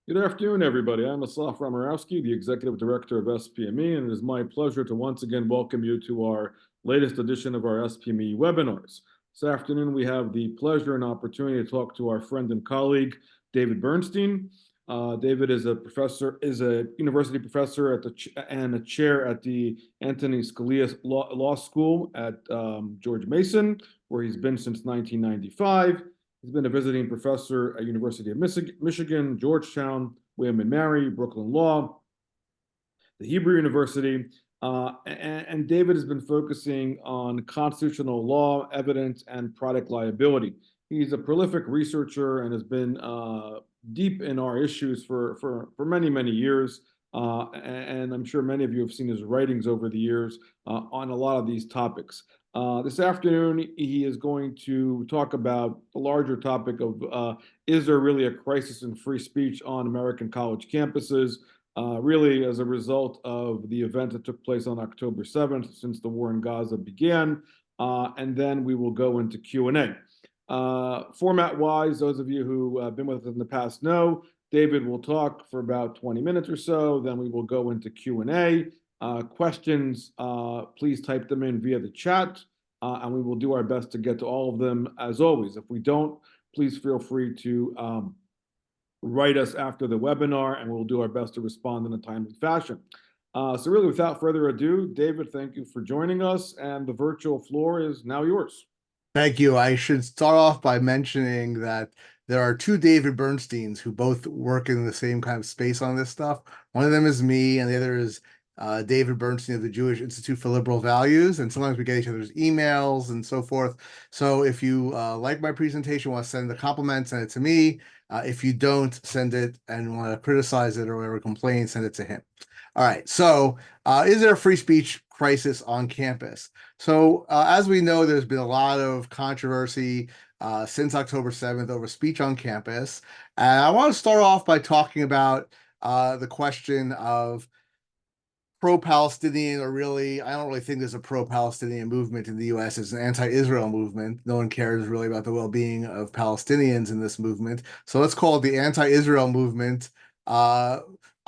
Good afternoon, everybody. I'm Asaf Ramarowski, the Executive Director of SPME, and it is my pleasure to once again welcome you to our latest edition of our SPME webinars. This afternoon, we have the pleasure and opportunity to talk to our friend and colleague, David Bernstein. David is a university professor and a chair at the Antonin Scalia Law School at George Mason, where he's been since 1995. He's been a visiting professor at University of Michigan, Georgetown, William and Mary, Brooklyn Law, the Hebrew University, and David has been focusing on constitutional law, evidence, and product liability. He's a prolific researcher and has been deep in our issues for many, many years. And I'm sure many of you have seen his writings over the years on a lot of these topics. This afternoon, he is going to talk about the larger topic of is there really a crisis in free speech on American college campuses, really as a result of the event that took place on October 7th, since the war in Gaza began, and then we will go into Q&A. Format-wise, those of you who have been with us in the past know, David will talk for about 20 minutes or so, then we will go into Q&A. Questions, please type them in via the chat, and we will do our best to get to all of them as always. If we don't, please feel free to write us after the webinar, and we'll do our best to respond in a timely fashion. So really, without further ado, David, thank you for joining us, and the virtual floor is now yours. Thank you. I should start off by mentioning that there are two David Bernsteins who both work in the same kind of space on this stuff. One of them is me, and the other is David Bernstein of the Jewish Institute for Liberal Values. And sometimes we get each other's emails and so forth. So if you like my presentation, want to send the compliment, send it to me. If you don't, send it and want to criticize it or whatever, complain, send it to him. All right. So is there a free speech crisis on campus? So as we know, there's been a lot of controversy since October 7th over speech on campus. And I want to start off by talking about the question of pro-Palestinian, or really, I don't really think there's a pro-Palestinian movement in the US. It's an anti-Israel movement. No one cares really about the well-being of Palestinians in this movement. So let's call it the anti-Israel movement,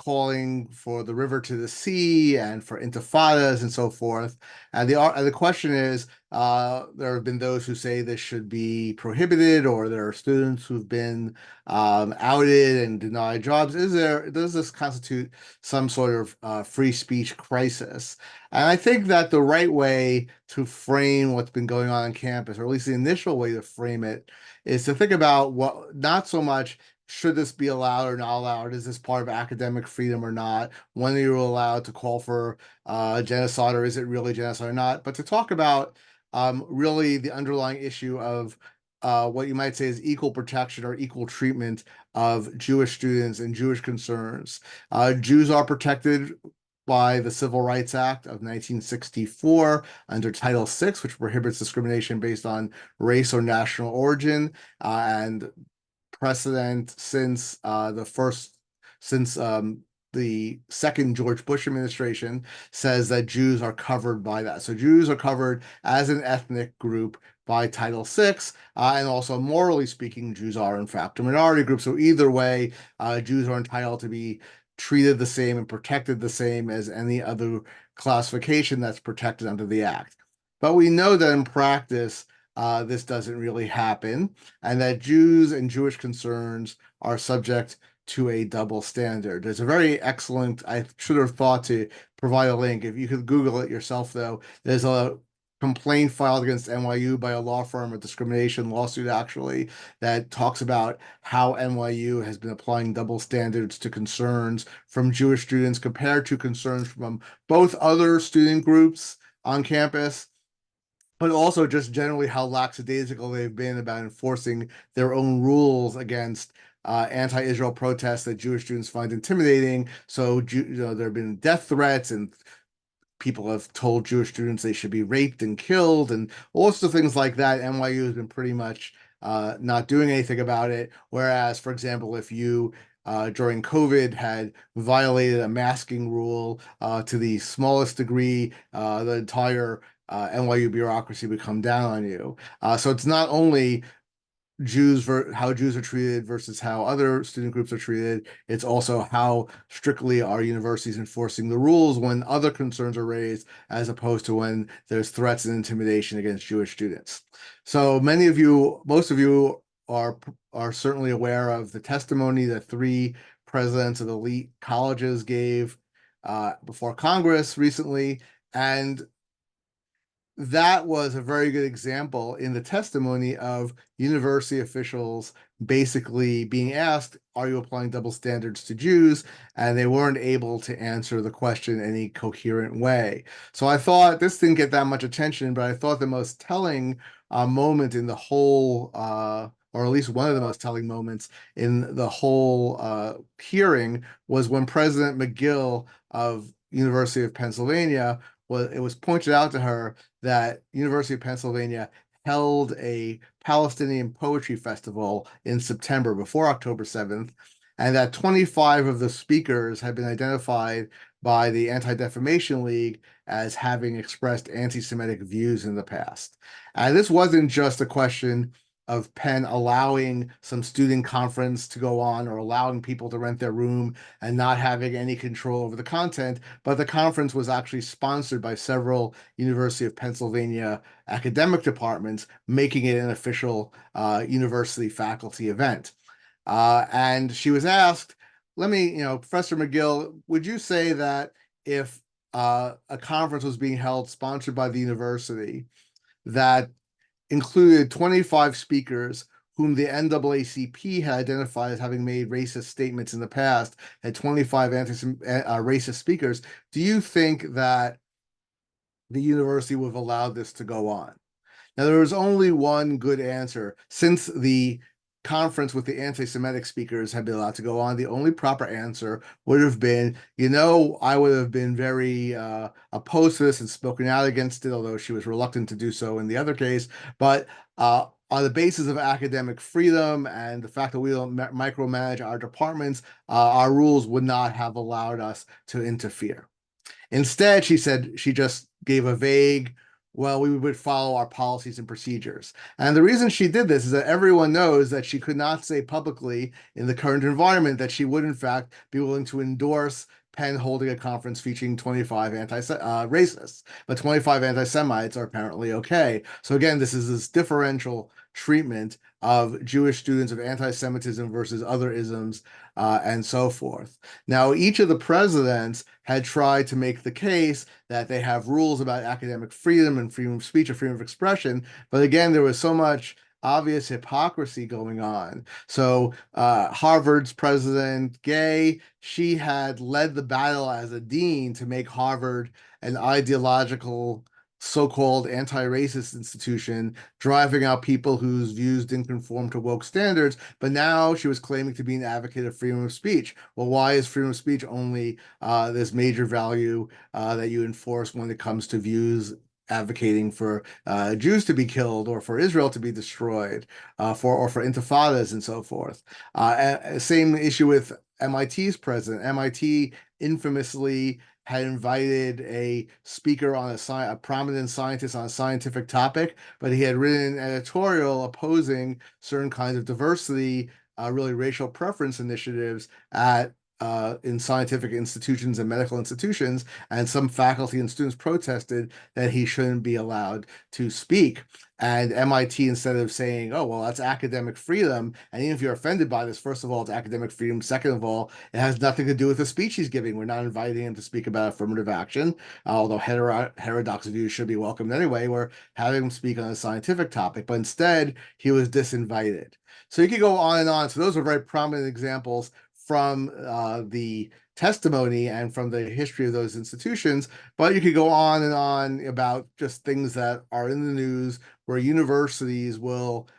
calling for the river to the sea and for intifadas and so forth. And the question is, there have been those who say this should be prohibited, or there are students who've been outed and denied jobs. Does this constitute some sort of free speech crisis? And I think that the right way to frame what's been going on campus, or at least the initial way to frame it, is to think about what, not so much should this be allowed or not allowed? Is this part of academic freedom or not? When are you allowed to call for genocide, or is it really genocide or not? But to talk about really the underlying issue of what you might say is equal protection or equal treatment of Jewish students and Jewish concerns. Jews are protected by the Civil Rights Act of 1964 under Title VI, which prohibits discrimination based on race or national origin, and precedent since the second George Bush administration says that Jews are covered by that. So Jews are covered as an ethnic group by Title VI, and also morally speaking, Jews are in fact a minority group. So either way, Jews are entitled to be treated the same and protected the same as any other classification that's protected under the Act. But we know that in practice, this doesn't really happen, and that Jews and Jewish concerns are subject to a double standard. There's a very excellent, I should have thought to provide a link. If you could Google it yourself, though, there's a complaint filed against NYU by a law firm, a discrimination lawsuit actually, that talks about how NYU has been applying double standards to concerns from Jewish students compared to concerns from both other student groups on campus, but also just generally how lackadaisical they've been about enforcing their own rules against anti-Israel protests that Jewish students find intimidating. So, there have been death threats, and people have told Jewish students they should be raped and killed, and all sorts of things like that. NYU has been pretty much not doing anything about it. Whereas, for example, if you during COVID had violated a masking rule to the smallest degree, the entire NYU bureaucracy would come down on you. So it's not only how Jews are treated versus how other student groups are treated. It's also how strictly are universities enforcing the rules when other concerns are raised, as opposed to when there's threats and intimidation against Jewish students. So most of you are certainly aware of the testimony that three presidents of elite colleges gave before Congress recently, and that was a very good example in the testimony of university officials basically being asked, are you applying double standards to Jews? And they weren't able to answer the question in any coherent way. So I thought this didn't get that much attention, but I thought the most telling moment in the whole, or at least one of the most telling moments in the whole hearing was when President McGill of University of Pennsylvania, it was pointed out to her that University of Pennsylvania held a Palestinian poetry festival in September before October 7th, and that 25 of the speakers had been identified by the Anti-Defamation League as having expressed anti-Semitic views in the past. And this wasn't just a question of Penn allowing some student conference to go on or allowing people to rent their room and not having any control over the content, but the conference was actually sponsored by several University of Pennsylvania academic departments, making it an official university faculty event. And she was asked, Professor McGill, would you say that if a conference was being held sponsored by the university that included 25 speakers whom the NAACP had identified as having made racist statements in the past, had 25 racist speakers, do you think that the university would have allowed this to go on? Now, there was only one good answer. Since the conference with the anti-Semitic speakers had been allowed to go on, the only proper answer would have been, I would have been very opposed to this and spoken out against it, although she was reluctant to do so in the other case. But on the basis of academic freedom and the fact that we don't micromanage our departments, our rules would not have allowed us to interfere. Instead, she said she just gave a vague, well, we would follow our policies and procedures. And the reason she did this is that everyone knows that she could not say publicly in the current environment that she would, in fact, be willing to endorse Penn holding a conference featuring 25 racists, but 25 anti-Semites are apparently okay. So again, this is this differential treatment of Jewish students of anti-Semitism versus other isms, and so forth. Now, each of the presidents had tried to make the case that they have rules about academic freedom and freedom of speech and freedom of expression, but again, there was so much obvious hypocrisy going on. So Harvard's president Gay, she had led the battle as a dean to make Harvard an ideological so-called anti-racist institution, driving out people whose views didn't conform to woke standards, but now she was claiming to be an advocate of freedom of speech. Well, why is freedom of speech only this major value that you enforce when it comes to views advocating for Jews to be killed or for Israel to be destroyed, or for intifadas and so forth? Same issue with MIT's president. MIT infamously had invited a speaker on a prominent scientist on a scientific topic, but he had written an editorial opposing certain kinds of diversity, really racial preference initiatives in scientific institutions and medical institutions, and some faculty and students protested that he shouldn't be allowed to speak. And MIT, instead of saying, oh, well, that's academic freedom, and even if you're offended by this, first of all, it's academic freedom. Second of all, it has nothing to do with the speech he's giving. We're not inviting him to speak about affirmative action, although heterodox views should be welcomed anyway. We're having him speak on a scientific topic, but instead, he was disinvited. So you could go on and on. So those are very prominent examples from the testimony and from the history of those institutions, but you could go on and on about just things that are in the news where universities will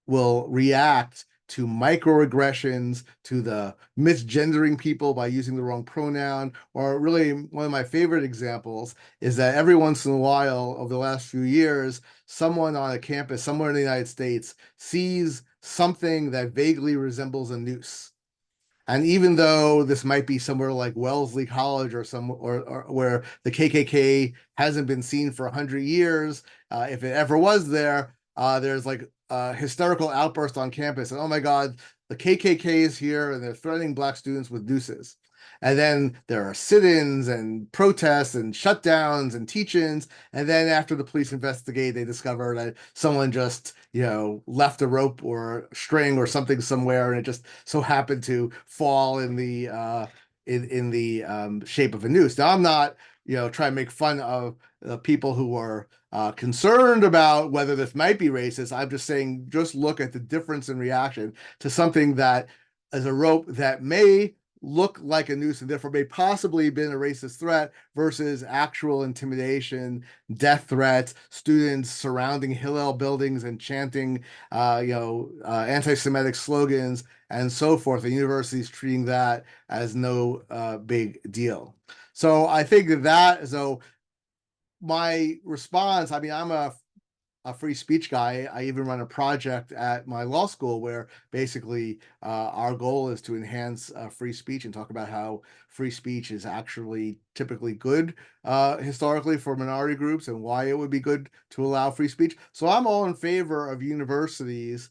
react to microaggressions, to the misgendering people by using the wrong pronoun, or really one of my favorite examples is that every once in a while over the last few years, someone on a campus somewhere in the United States sees something that vaguely resembles a noose. And even though this might be somewhere like Wellesley College or where the KKK hasn't been seen for 100 years, if it ever was there, there's like hysterical outburst on campus, and oh my God, the KKK is here and they're threatening Black students with nooses. And then there are sit-ins and protests and shutdowns and teach-ins. And then after the police investigate, they discover that someone just, left a rope or string or something somewhere, and it just so happened to fall in the shape of a noose. Now, I'm not, trying to make fun of the people who are concerned about whether this might be racist. I'm just saying, just look at the difference in reaction to something that is a rope that may look like a noose and therefore may possibly have been a racist threat versus actual intimidation, death threats, students surrounding Hillel buildings and chanting, anti-Semitic slogans and so forth. The university is treating that as no big deal. So I think that, so my response, I mean, I'm a free speech guy. I even run a project at my law school where basically our goal is to enhance free speech and talk about how free speech is actually typically good historically for minority groups and why it would be good to allow free speech. So I'm all in favor of universities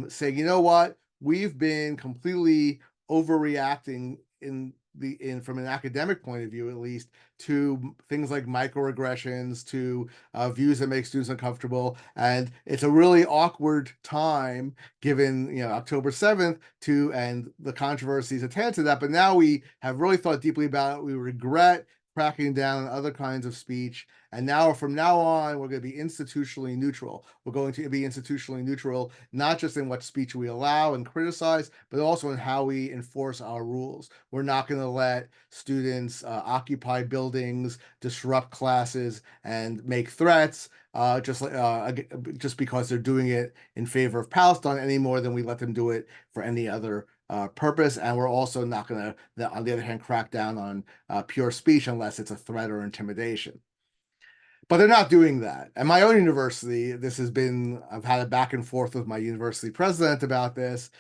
saying, you know what, we've been completely overreacting from an academic point of view, at least, to things like microaggressions, to views that make students uncomfortable. And it's a really awkward time given, October 7th and the controversies attached to that. But now we have really thought deeply about it. We regret cracking down on other kinds of speech. And now, from now on, we're going to be institutionally neutral. We're going to be institutionally neutral, not just in what speech we allow and criticize, but also in how we enforce our rules. We're not going to let students occupy buildings, disrupt classes, and make threats just because they're doing it in favor of Palestine any more than we let them do it for any other purpose. And we're also not going to, on the other hand, crack down on pure speech unless it's a threat or intimidation. But they're not doing that. At my own university, I've had a back and forth with my university president about this.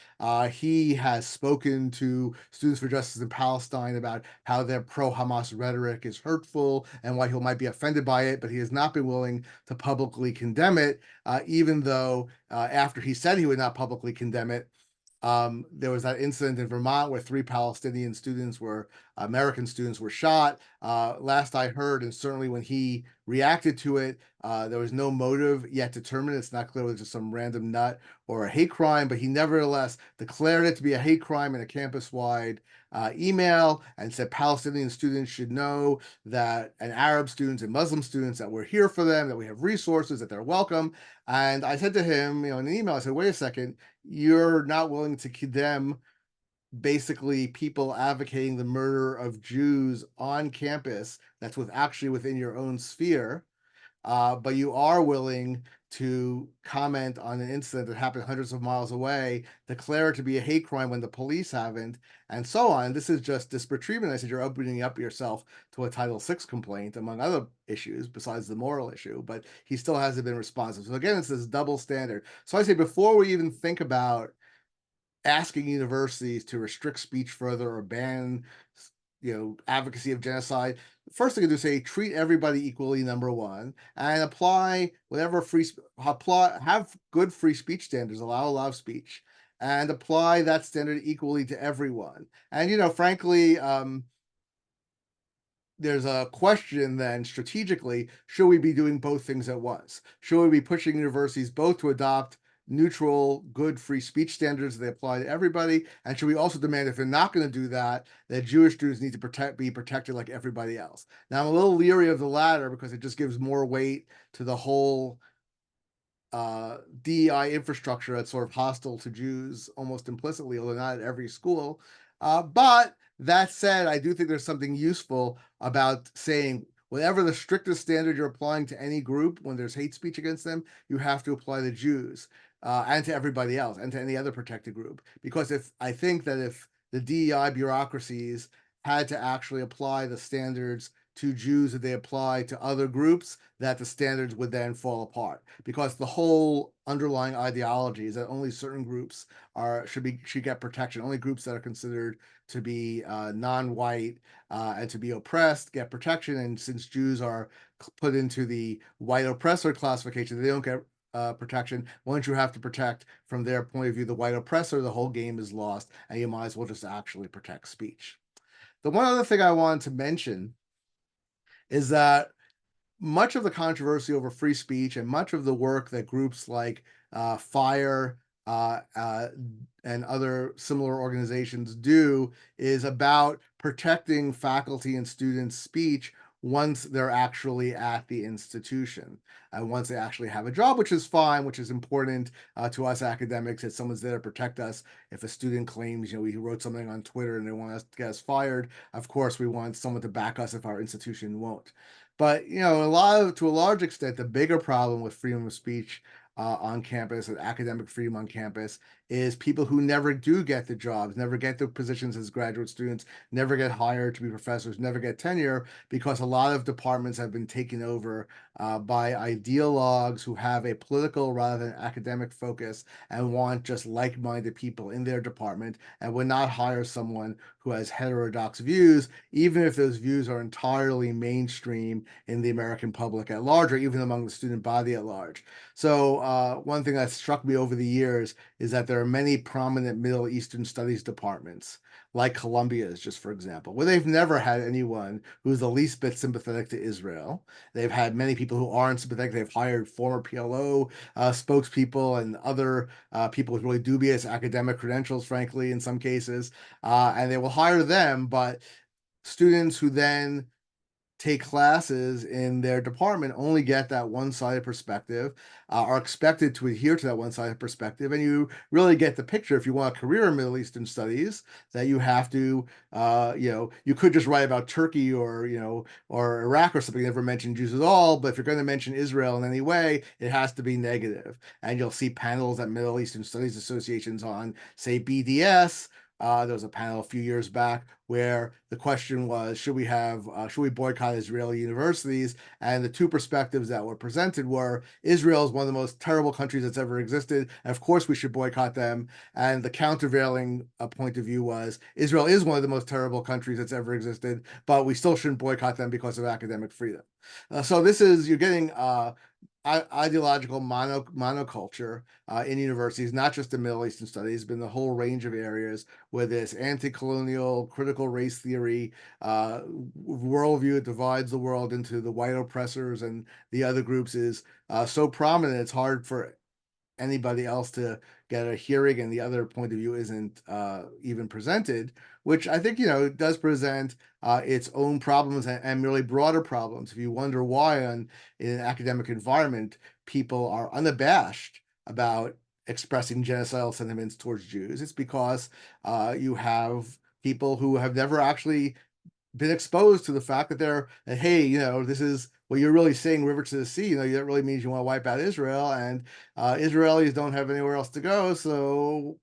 He has spoken to Students for Justice in Palestine about how their pro-Hamas rhetoric is hurtful and why he might be offended by it, but he has not been willing to publicly condemn it, even though after he said he would not publicly condemn it, there was that incident in Vermont where 3 Palestinian students American students were shot. Last I heard, and certainly when he reacted to it, there was no motive yet determined. It's not clear whether it's just some random nut or a hate crime, but he nevertheless declared it to be a hate crime in a campus-wide email and said Palestinian students should know that, and Arab students and Muslim students, that we're here for them, that we have resources, that they're welcome. And I said to him, in an email, I said, wait a second, you're not willing to condemn basically people advocating the murder of Jews on campus that's actually within your own sphere, but you are willing to comment on an incident that happened hundreds of miles away, declare it to be a hate crime when the police haven't, and so on. This is just disparate treatment. I said, you're opening up yourself to a Title VI complaint, among other issues besides the moral issue, but he still hasn't been responsive. So again, it's this double standard. So I say, before we even think about asking universities to restrict speech further or ban, advocacy of genocide, first thing to do is say treat everybody equally, number one, and apply whatever have good free speech standards, allow a lot of speech, and apply that standard equally to everyone. And frankly, there's a question then strategically, should we be doing both things at once? Should we be pushing universities both to adopt neutral, good free speech standards that apply to everybody? And should we also demand, if they're not going to do that, that Jewish students need to be protected like everybody else? Now, I'm a little leery of the latter because it just gives more weight to the whole DEI infrastructure that's sort of hostile to Jews almost implicitly, although not at every school. But that said, I do think there's something useful about saying whatever the strictest standard you're applying to any group when there's hate speech against them, you have to apply to Jews and to everybody else and to any other protected group. Because I think that if the DEI bureaucracies had to actually apply the standards to Jews that they apply to other groups, that the standards would then fall apart, because the whole underlying ideology is that only certain groups should get protection. Only groups that are considered to be non-white and to be oppressed get protection. And since Jews are put into the white oppressor classification, they don't get protection. Once you have to protect from their point of view the white oppressor, the whole game is lost, and you might as well just actually protect speech. The one other thing I wanted to mention is that much of the controversy over free speech and much of the work that groups like FIRE and other similar organizations do is about protecting faculty and students' speech once they're actually at the institution and once they actually have a job, which is fine, which is important to us academics, that someone's there to protect us. If a student claims, we wrote something on Twitter and they want us to get us fired, of course we want someone to back us if our institution won't. But to a large extent, the bigger problem with freedom of speech on campus and academic freedom on campus is people who never do get the jobs, never get the positions as graduate students, never get hired to be professors, never get tenure, because a lot of departments have been taken over by ideologues who have a political rather than academic focus and want just like-minded people in their department and would not hire someone who has heterodox views, even if those views are entirely mainstream in the American public at large, or even among the student body at large. So one thing that struck me over the years is that there are many prominent Middle Eastern studies departments, like Columbia's, just for example, where they've never had anyone who's the least bit sympathetic to Israel. They've had many people who aren't sympathetic. They've hired former PLO spokespeople and other people with really dubious academic credentials, frankly, in some cases, and they will hire them, but students who then take classes in their department only get that one-sided perspective, are expected to adhere to that one-sided perspective, and you really get the picture if you want a career in Middle Eastern studies that you have to, you could just write about Turkey or Iraq or something, never mention Jews at all, but if you're going to mention Israel in any way, it has to be negative. And you'll see panels at Middle Eastern Studies Associations on, say, BDS. There was a panel a few years back where the question was, should we boycott Israeli universities? And the two perspectives that were presented were, Israel is one of the most terrible countries that's ever existed, and of course we should boycott them. And the countervailing point of view was, Israel is one of the most terrible countries that's ever existed, but we still shouldn't boycott them because of academic freedom. So you're getting ideological monoculture in universities, not just in Middle Eastern studies, but in the whole range of areas where this anti-colonial, critical race theory worldview that divides the world into the white oppressors and the other groups is so prominent, it's hard for anybody else to get a hearing, and the other point of view isn't even presented, which I think does present its own problems and really broader problems. If you wonder why in an academic environment people are unabashed about expressing genocidal sentiments towards Jews, it's because you have people who have never actually been exposed to the fact that hey, this is what you're really saying, river to the sea. That really means you want to wipe out Israel, and Israelis don't have anywhere else to go. So,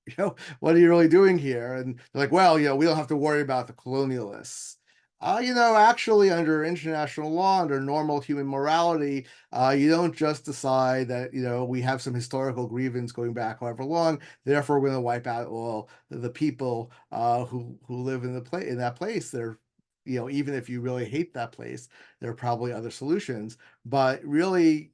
what are you really doing here? And they're like, well, we don't have to worry about the colonialists. Actually, under international law, under normal human morality, you don't just decide that, we have some historical grievance going back however long, therefore we're going to wipe out all the people who live in that place. They're even if you really hate that place, there are probably other solutions. But really,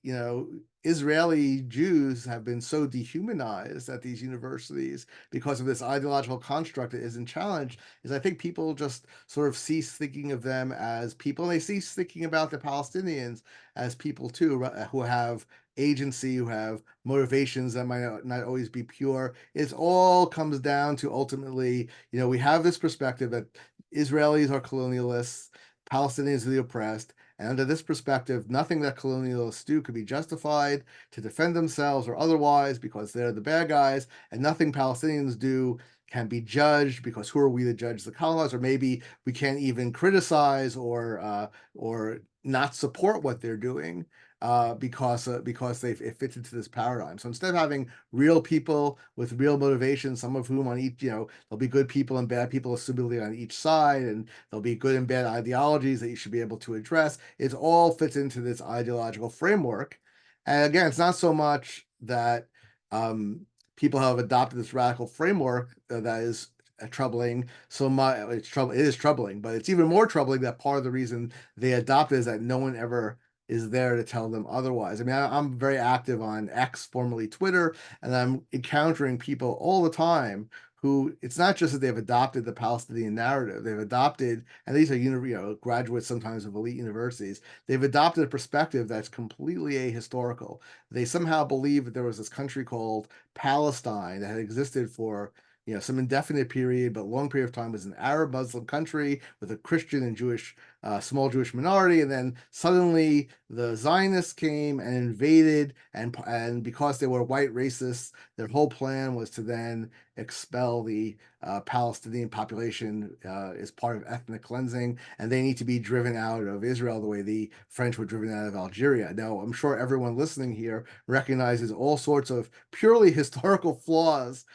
Israeli Jews have been so dehumanized at these universities because of this ideological construct that isn't challenged, is I think people just sort of cease thinking of them as people, and they cease thinking about the Palestinians as people too, who have agency, who have motivations that might not always be pure. It all comes down to ultimately, we have this perspective that Israelis are colonialists, Palestinians are the oppressed, and under this perspective, nothing that colonialists do could be justified to defend themselves or otherwise because they're the bad guys, and nothing Palestinians do can be judged because who are we to judge the colonized? Or maybe we can't even criticize or not support what they're doing because it fits into this paradigm. So instead of having real people with real motivations, some of whom on each, there'll be good people and bad people assumably on each side, and there'll be good and bad ideologies that you should be able to address. It all fits into this ideological framework. And again, it's not so much that people have adopted this radical framework that is troubling so much. It is troubling, but it's even more troubling that part of the reason they adopt it is that no one ever is there to tell them otherwise. I mean, I'm very active on X, formerly Twitter, and I'm encountering people all the time who, it's not just that they've adopted the Palestinian narrative, they've adopted, and these are graduates sometimes of elite universities, they've adopted a perspective that's completely ahistorical. They somehow believe that there was this country called Palestine that had existed for some indefinite period, but long period of time, was an Arab Muslim country with a Christian and Jewish, small Jewish minority, and then suddenly the Zionists came and invaded, and because they were white racists, their whole plan was to then expel the Palestinian population as part of ethnic cleansing, and they need to be driven out of Israel the way the French were driven out of Algeria. Now, I'm sure everyone listening here recognizes all sorts of purely historical flaws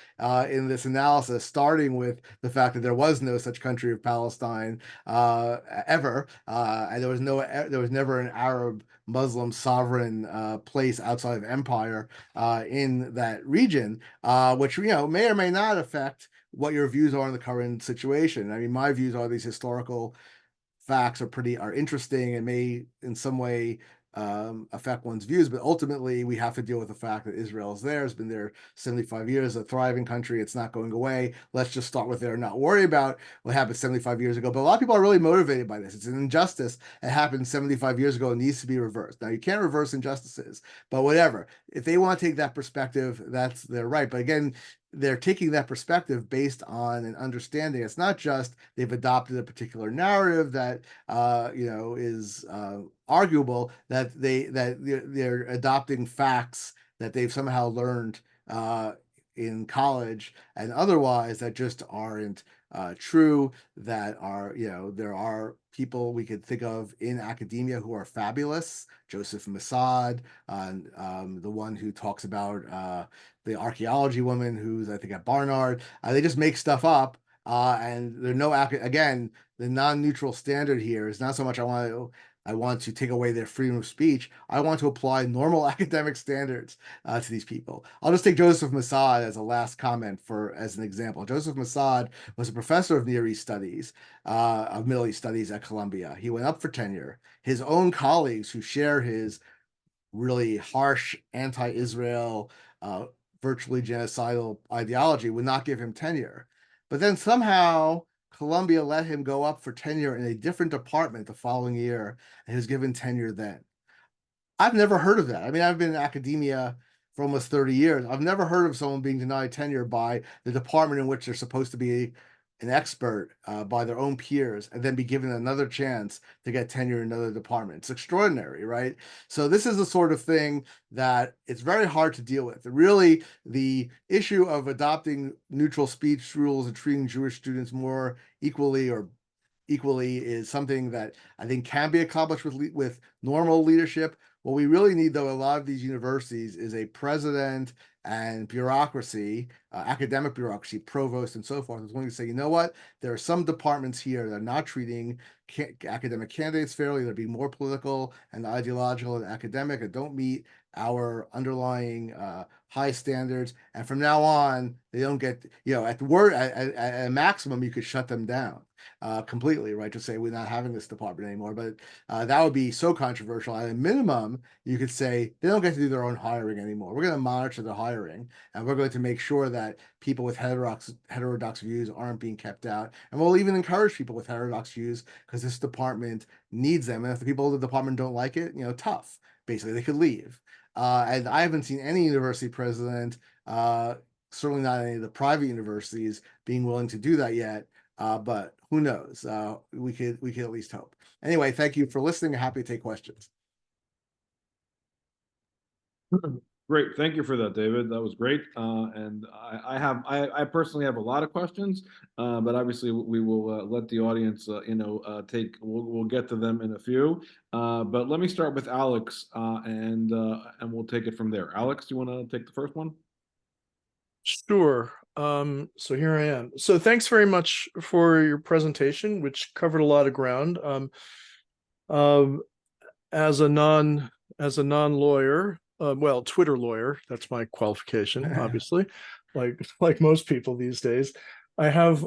in this analysis, starting with the fact that there was no such country of Palestine ever, and there was never an Arab Muslim sovereign place outside of empire in that region, which may or may not affect what your views are on the current situation. I mean, my views are these historical facts are interesting and may in some way affect one's views, but ultimately we have to deal with the fact that Israel is there, has been there 75 years, a thriving country, it's not going away. Let's just start with there and not worry about what happened 75 years ago. But a lot of people are really motivated by this. It's an injustice that happened 75 years ago and needs to be reversed. Now, you can't reverse injustices, but whatever. If they want to take that perspective, that's their right. But again, they're taking that perspective based on an understanding. It's not just they've adopted a particular narrative that is arguable, that they're adopting facts that they've somehow learned in college and otherwise that just aren't true, that are, there are people we could think of in academia who are fabulous. Joseph Massad, the one who talks about the archaeology woman who's, I think, at Barnard. They just make stuff up. And there's no, again, the non-neutral standard here is not so much I want to take away their freedom of speech. I want to apply normal academic standards to these people. I'll just take Joseph Massad as a last comment as an example. Joseph Massad was a professor of Near East Studies, of Middle East Studies at Columbia. He went up for tenure. His own colleagues who share his really harsh anti-Israel, virtually genocidal ideology would not give him tenure. But then somehow Columbia let him go up for tenure in a different department the following year, and he was given tenure then. I've never heard of that. I mean, I've been in academia for almost 30 years. I've never heard of someone being denied tenure by the department in which they're supposed to be an expert by their own peers and then be given another chance to get tenure in another department. It's extraordinary, right? So this is the sort of thing that it's very hard to deal with. Really, the issue of adopting neutral speech rules and treating Jewish students more equally is something that I think can be accomplished with normal leadership. What we really need, though, a lot of these universities is a president and bureaucracy, academic bureaucracy, provost, and so forth, is going to say, you know what, there are some departments here that are not treating academic candidates fairly, that are being more political and ideological and academic, and don't meet our underlying high standards. And from now on, they don't get, at the word, at a maximum, you could shut them down completely, right? To say we're not having this department anymore. But that would be so controversial. At a minimum, you could say they don't get to do their own hiring anymore. We're going to monitor the hiring, and we're going to make sure that people with heterodox views aren't being kept out. And we'll even encourage people with heterodox views because this department needs them. And if the people in the department don't like it, tough. Basically, they could leave. And I haven't seen any university president, certainly not any of the private universities, being willing to do that yet. But who knows? We could at least hope. Anyway, thank you for listening. Happy to take questions. Great, thank you for that, David. That was great. And I personally have a lot of questions, but obviously we will let the audience, we'll get to them in a few. But let me start with Alex, and we'll take it from there. Alex, do you want to take the first one? Sure. So here I am. So thanks very much for your presentation, which covered a lot of ground. As a non-lawyer, well, Twitter lawyer, that's my qualification, obviously, like most people these days. I have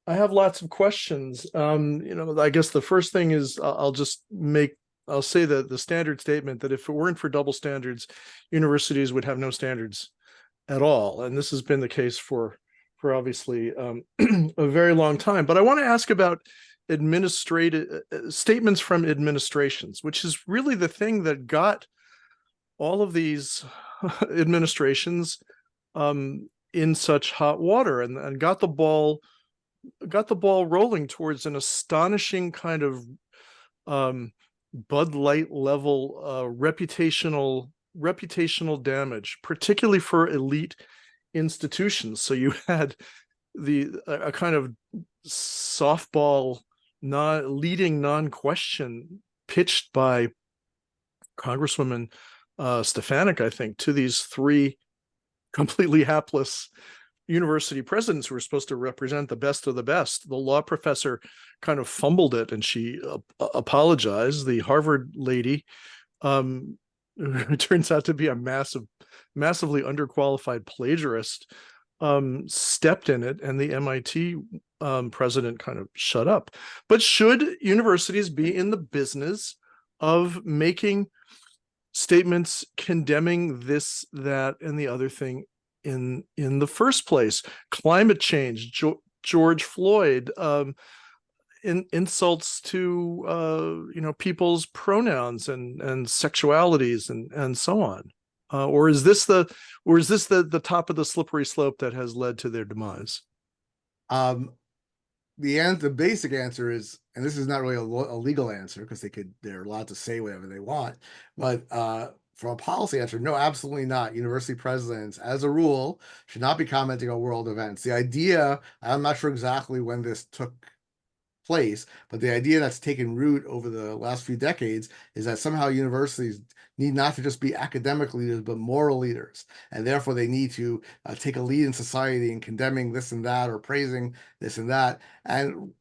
lots of questions. I guess the first thing is I'll just make I'll say the standard statement that if it weren't for double standards, universities would have no standards at all. And this has been the case for obviously a very long time. But I want to ask about administrative statements from administrations, which is really the thing that got all of these administrations in such hot water and got the ball rolling towards an astonishing kind of Bud Light level reputational damage, particularly for elite institutions. So you had a kind of softball leading non-question pitched by Congresswoman Stefanik, I think, to these three completely hapless university presidents who were supposed to represent the best of the best. The law professor kind of fumbled it and she apologized. The Harvard lady, who turns out to be a massively underqualified plagiarist, stepped in it, and the MIT president kind of shut up. But should universities be in the business of making statements condemning this, that, and the other thing in the first place? Climate change, George Floyd, insults to people's pronouns and sexualities and so on, or is this the top of the slippery slope that has led to their demise? The basic answer is, and this is not really a legal answer because they're allowed to say whatever they want, but from a policy answer, no, absolutely not. University presidents, as a rule, should not be commenting on world events. The idea, I'm not sure exactly when this took place, but the idea that's taken root over the last few decades is that somehow universities need not to just be academic leaders, but moral leaders. And therefore they need to take a lead in society in condemning this and that, or praising this and that. And,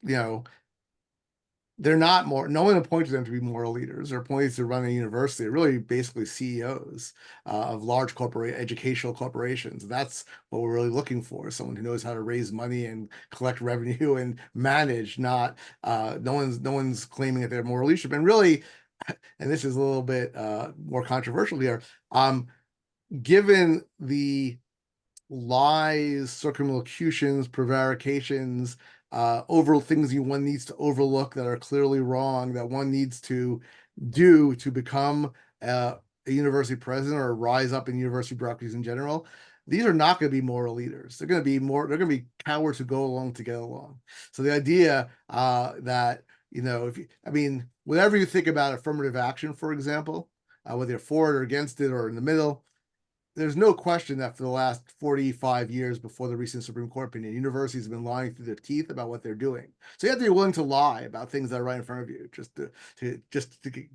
they're not no one appointed them to be moral leaders. They're appointed to run a university. They're really basically CEOs of large educational corporations. That's what we're really looking for, someone who knows how to raise money and collect revenue and manage, not no one's claiming that they're moral leadership. And really, and this is a little bit more controversial here, given the lies, circumlocutions, prevarications, over things one needs to overlook that are clearly wrong, that one needs to do to become a university president or rise up in university bureaucracies in general, these are not going to be moral leaders. They're going to be cowards who go along to get along. So the idea that, whatever you think about affirmative action, for example, whether you're for it or against it or in the middle, there's no question that for the last 45 years before the recent Supreme Court opinion, universities have been lying through their teeth about what they're doing. So you have to be willing to lie about things that are right in front of you, just to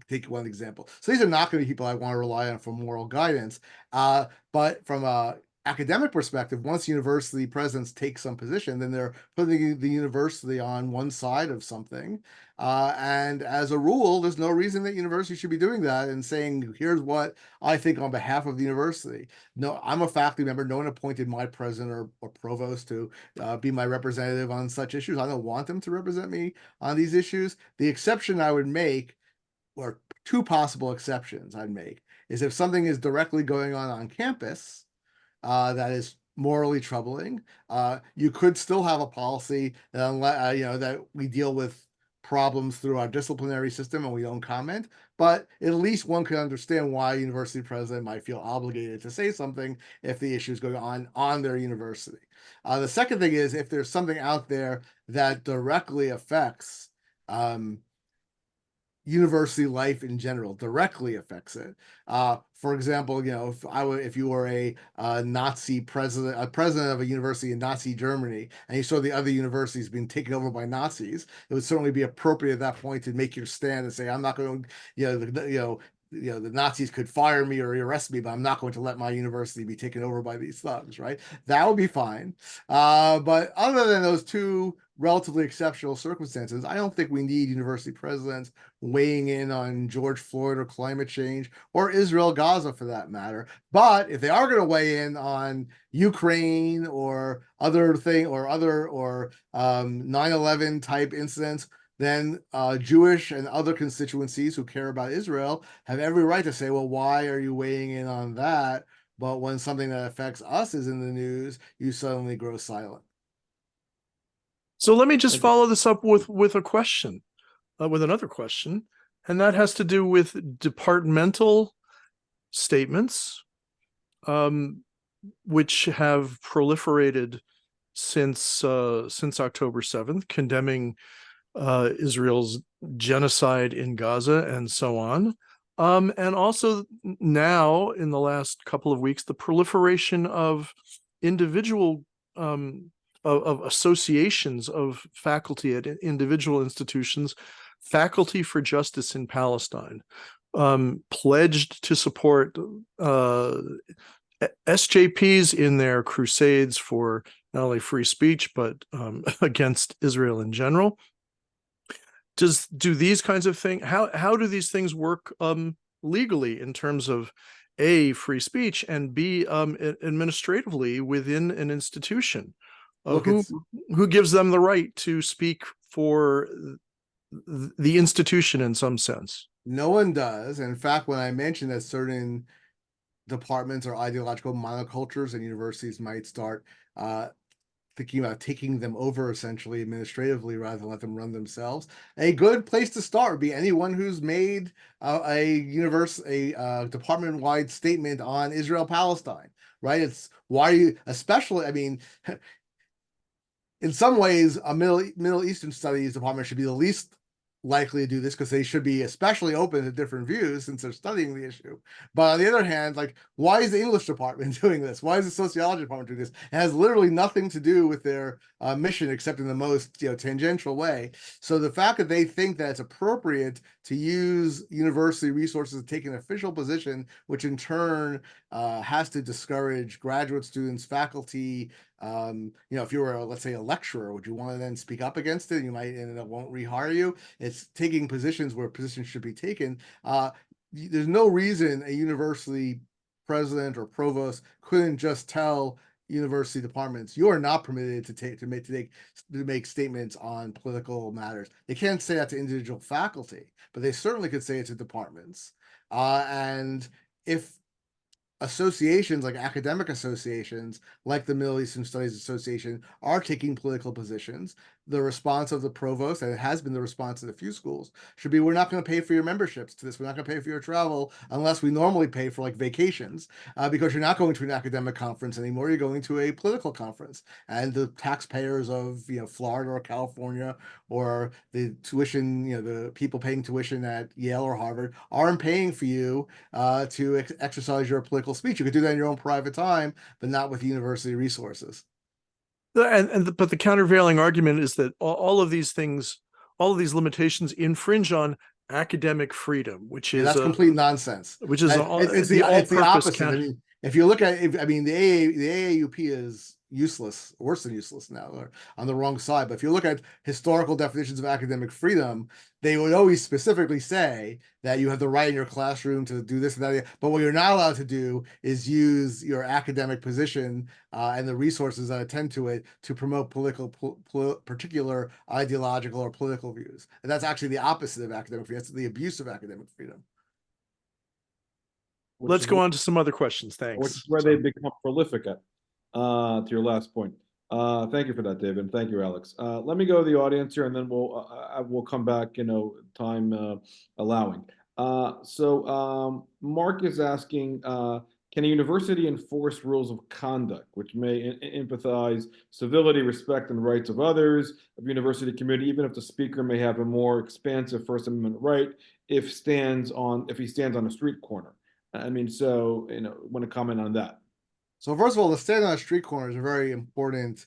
take one example. So these are not going to be people I want to rely on for moral guidance. But from a academic perspective, once university presidents take some position, then they're putting the university on one side of something. And as a rule, there's no reason that university should be doing that and saying, here's what I think on behalf of the university. No, I'm a faculty member. No one appointed my president or provost to be my representative on such issues. I don't want them to represent me on these issues. The exception I would make, or two possible exceptions I'd make, is if something is directly going on campus, that is morally troubling. You could still have a policy that, that we deal with problems through our disciplinary system and we don't comment, but at least one can understand why a university president might feel obligated to say something if the issue is going on their university. The second thing is if there's something out there that directly affects university life in general, directly affects it. For example, if you were a Nazi president, a president of a university in Nazi Germany, and you saw the other universities being taken over by Nazis, it would certainly be appropriate at that point to make your stand and say, I'm not going to, the Nazis could fire me or arrest me, but I'm not going to let my university be taken over by these thugs, right? That would be fine. But other than those two relatively exceptional circumstances, I don't think we need university presidents weighing in on George Floyd or climate change or Israel, Gaza for that matter. But if they are going to weigh in on Ukraine or 9/11 type incidents, then Jewish and other constituencies who care about Israel have every right to say, well, why are you weighing in on that? But when something that affects us is in the news, you suddenly grow silent. So let me just follow this up with a question, with another question, and that has to do with departmental statements, which have proliferated since October 7th, condemning Israel's genocide in Gaza and so on. And also now, in the last couple of weeks, the proliferation of individual of associations of faculty at individual institutions, Faculty for Justice in Palestine, pledged to support SJPs in their crusades for not only free speech, but against Israel in general. Do these kinds of things, how do these things work legally in terms of A, free speech, and B, administratively within an institution? Who gives them the right to speak for the institution in some sense? No one does. In fact, when I mentioned that certain departments or ideological monocultures and universities might start thinking about taking them over essentially administratively rather than let them run themselves, a good place to start would be anyone who's made a department-wide statement on Israel-Palestine, right? It's why you, especially, I mean, in some ways, a Middle Eastern Studies department should be the least likely to do this because they should be especially open to different views since they're studying the issue. But on the other hand, like, why is the English department doing this? Why is the sociology department doing this? It has literally nothing to do with their mission except in the most tangential way. So the fact that they think that it's appropriate to use university resources to take an official position, which in turn has to discourage graduate students, faculty, if you were, let's say, a lecturer, would you want to then speak up against it? You might, and it won't rehire you. It's taking positions where positions should be taken. There's no reason a university president or provost couldn't just tell university departments, you are not permitted to make statements on political matters. They can't say that to individual faculty, but they certainly could say it to departments. And if associations like academic associations like the Middle Eastern Studies Association are taking political positions, the response of the provost, and it has been the response of a few schools, should be, we're not going to pay for your memberships to this. We're not going to pay for your travel unless we normally pay for like vacations, because you're not going to an academic conference anymore. You're going to a political conference, and the taxpayers of Florida or California or the tuition, the people paying tuition at Yale or Harvard aren't paying for you to exercise your political speech. You could do that in your own private time, but not with university resources. But the countervailing argument is that all of these things, all of these limitations infringe on academic freedom, which is that's complete nonsense. Which is it's the opposite. I mean, if you look at, the AAUP is useless, worse than useless now, or on the wrong side. But if you look at historical definitions of academic freedom, they would always specifically say that you have the right in your classroom to do this and that. But what you're not allowed to do is use your academic position and the resources that attend to it to promote particular ideological or political views. And that's actually the opposite of academic freedom. That's the abuse of academic freedom. Let's go on to some other questions. Thanks. Which is where they become prolific at. To your last point. Thank you for that, David. Thank you, Alex. Let me go to the audience here, and then we'll come back, time allowing. So Mark is asking, can a university enforce rules of conduct, which may empathize civility, respect, and rights of others of university community, even if the speaker may have a more expansive First Amendment right if he stands on a street corner? I mean, so want to comment on that? So first of all, the stand on a street corner is a very important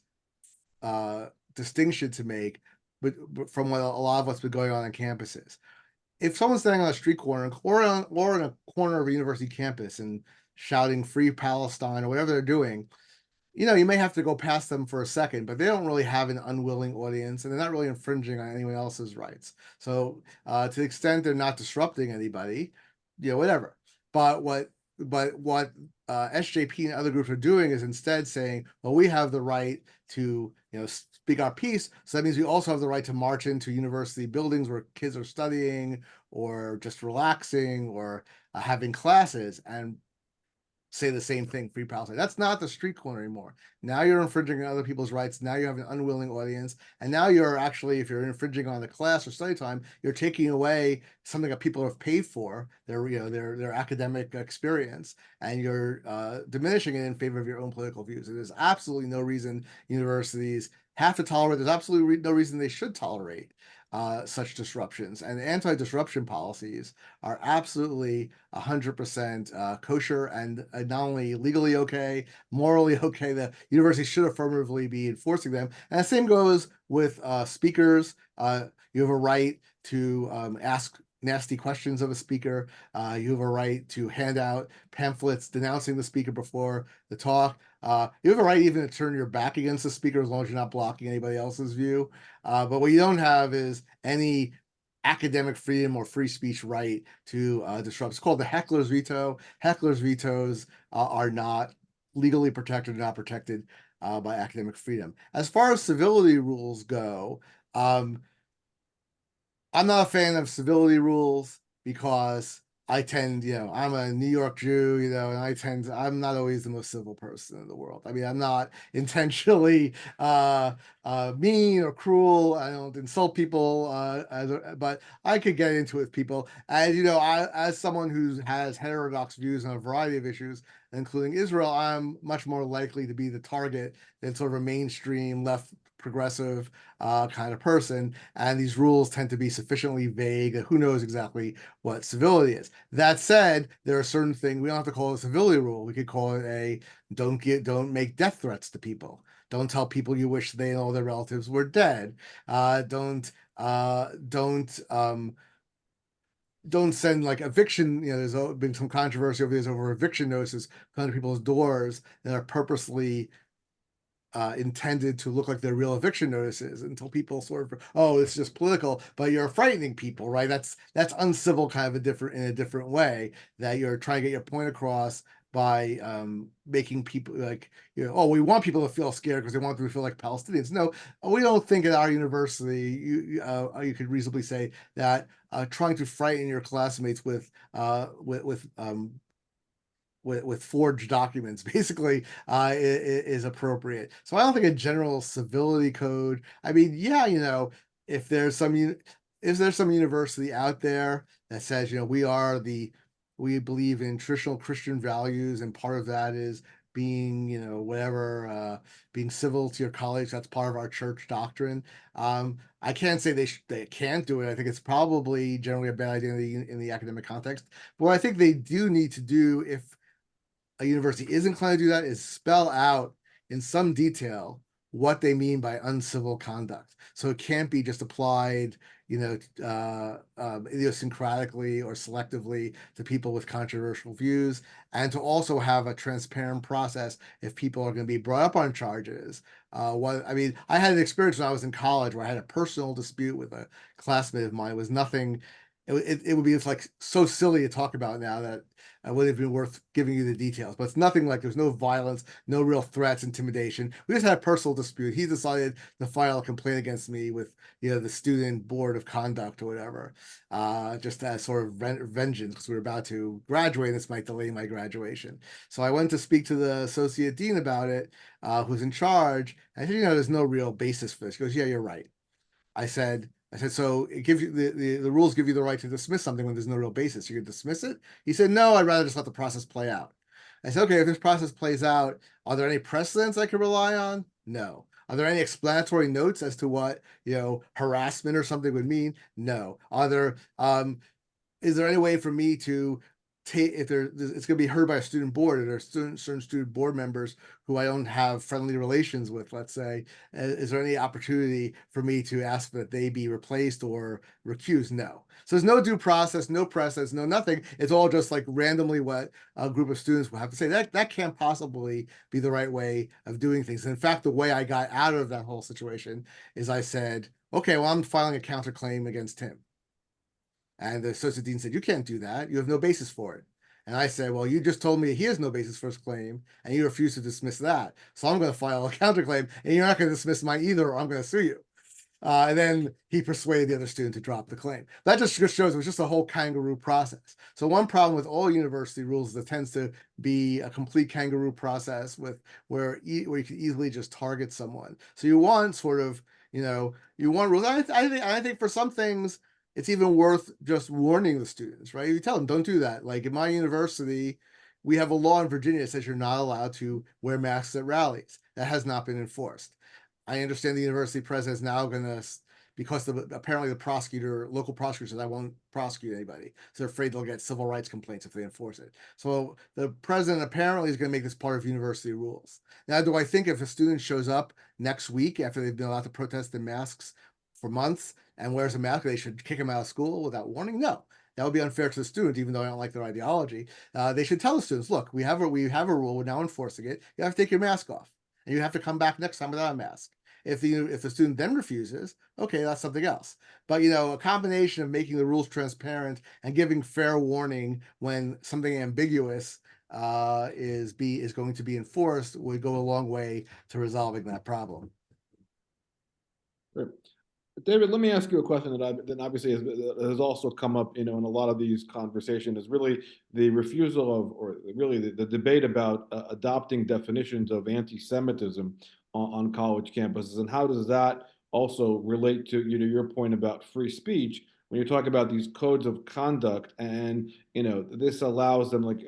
distinction to make, but from what a lot of what's been going on campuses. If someone's standing on a street corner or in a corner of a university campus and shouting "Free Palestine" or whatever they're doing, you may have to go past them for a second, but they don't really have an unwilling audience, and they're not really infringing on anyone else's rights. So to the extent they're not disrupting anybody, whatever. But what SJP and other groups are doing is instead saying, well, we have the right to speak our piece. So that means we also have the right to march into university buildings where kids are studying or just relaxing or having classes and say the same thing, free Palestine. That's not the street corner anymore. Now you're infringing on other people's rights. Now you have an unwilling audience. And now you're actually, if you're infringing on the class or study time, you're taking away something that people have paid for, their academic experience, and you're diminishing it in favor of your own political views. And there's absolutely no reason universities have to tolerate, there's absolutely no reason they should tolerate such disruptions. And anti-disruption policies are absolutely 100% kosher and not only legally okay, morally okay. The university should affirmatively be enforcing them. And the same goes with speakers. You have a right to ask nasty questions of a speaker. You have a right to hand out pamphlets denouncing the speaker before the talk. You have a right even to turn your back against the speaker as long as you're not blocking anybody else's view. But what you don't have is any academic freedom or free speech right to disrupt. It's called the heckler's veto. Heckler's vetoes are not legally protected, not protected by academic freedom. As far as civility rules go, I'm not a fan of civility rules because I tend, I'm a New York Jew, and I'm not always the most civil person in the world. I mean, I'm not intentionally mean or cruel. I don't insult people, but I could get into it with people. And, as someone who has heterodox views on a variety of issues, including Israel, I'm much more likely to be the target than sort of a mainstream left progressive kind of person, and these rules tend to be sufficiently vague that who knows exactly what civility is. That said, there are certain things we don't have to call it a civility rule. We could call it a don't make death threats to people. Don't tell people you wish they and all their relatives were dead. Don't send like eviction. There's been some controversy over eviction notices coming to people's doors that are purposely intended to look like they're real eviction notices until people sort of, oh, it's just political, but you're frightening people, right? That's uncivil kind of in a different way, that you're trying to get your point across by making people like, oh, we want people to feel scared because they want them to feel like Palestinians. No, we don't think at our university, you could reasonably say that trying to frighten your classmates with forged documents basically is appropriate. So I don't think a general civility code, I mean, yeah, if there's some university out there that says, we believe in traditional Christian values, and part of that is being, being civil to your colleagues. That's part of our church doctrine. I can't say they can't do it. I think it's probably generally a bad idea in the academic context. But what I think they do need to do, if a university is inclined to do that, is spell out in some detail what they mean by uncivil conduct. So it can't be just applied, idiosyncratically or selectively to people with controversial views, and to also have a transparent process if people are going to be brought up on charges. I had an experience when I was in college where I had a personal dispute with a classmate of mine. It was nothing. It would be like so silly to talk about now that it wouldn't have been worth giving you the details. But it's nothing like, there's no violence, no real threats, intimidation. We just had a personal dispute. He decided to file a complaint against me with the student board of conduct or whatever, just as sort of vengeance, because we were about to graduate. This might delay my graduation. So I went to speak to the associate dean about it, who's in charge. I said, there's no real basis for this. He goes, yeah, you're right. I said, so it gives you the rules give you the right to dismiss something when there's no real basis. You can dismiss it. He said, no, I'd rather just let the process play out. I said, okay, if this process plays out, are there any precedents I can rely on? No. Are there any explanatory notes as to what, harassment or something would mean? No. Is there any way for me to take, if it's going to be heard by a student board, or there are certain student board members who I don't have friendly relations with, let's say, is there any opportunity for me to ask that they be replaced or recused? No. So there's no due process, no precedence, no nothing. It's all just like randomly what a group of students will have to say. That can't possibly be the right way of doing things. And in fact, the way I got out of that whole situation is I said, okay, well, I'm filing a counterclaim against him. And the associate dean said, you can't do that. You have no basis for it. and I say, well, you just told me he has no basis for his claim, and you refuse to dismiss that. So I'm going to file a counterclaim, and you're not going to dismiss mine either, or I'm going to sue you. And then he persuaded the other student to drop the claim. That just shows it was just a whole kangaroo process. So one problem with all university rules is it tends to be a complete kangaroo process where you can easily just target someone. So you want sort of, you want rules. I think for some things, it's even worth just warning the students, right? You tell them, don't do that. Like in my university, we have a law in Virginia that says you're not allowed to wear masks at rallies. That has not been enforced. I understand the university president is now going to, because apparently the local prosecutor says I won't prosecute anybody. So they're afraid they'll get civil rights complaints if they enforce it. So the president apparently is going to make this part of university rules. Now, do I think if a student shows up next week after they've been allowed to protest in masks for months and wears a mask, they should kick him out of school without warning? No. That would be unfair to the student, even though I don't like their ideology. They should tell the students, look, we have a rule, we're now enforcing it. You have to take your mask off, and you have to come back next time without a mask. If the student then refuses, okay, that's something else. But a combination of making the rules transparent and giving fair warning when something ambiguous is going to be enforced would go a long way to resolving that problem. Great. David, let me ask you a question that obviously has also come up, in a lot of these conversations, is really the refusal of, or really the debate about adopting definitions of anti-Semitism on college campuses, and how does that also relate to your point about free speech when you talk about these codes of conduct, and this allows them, like,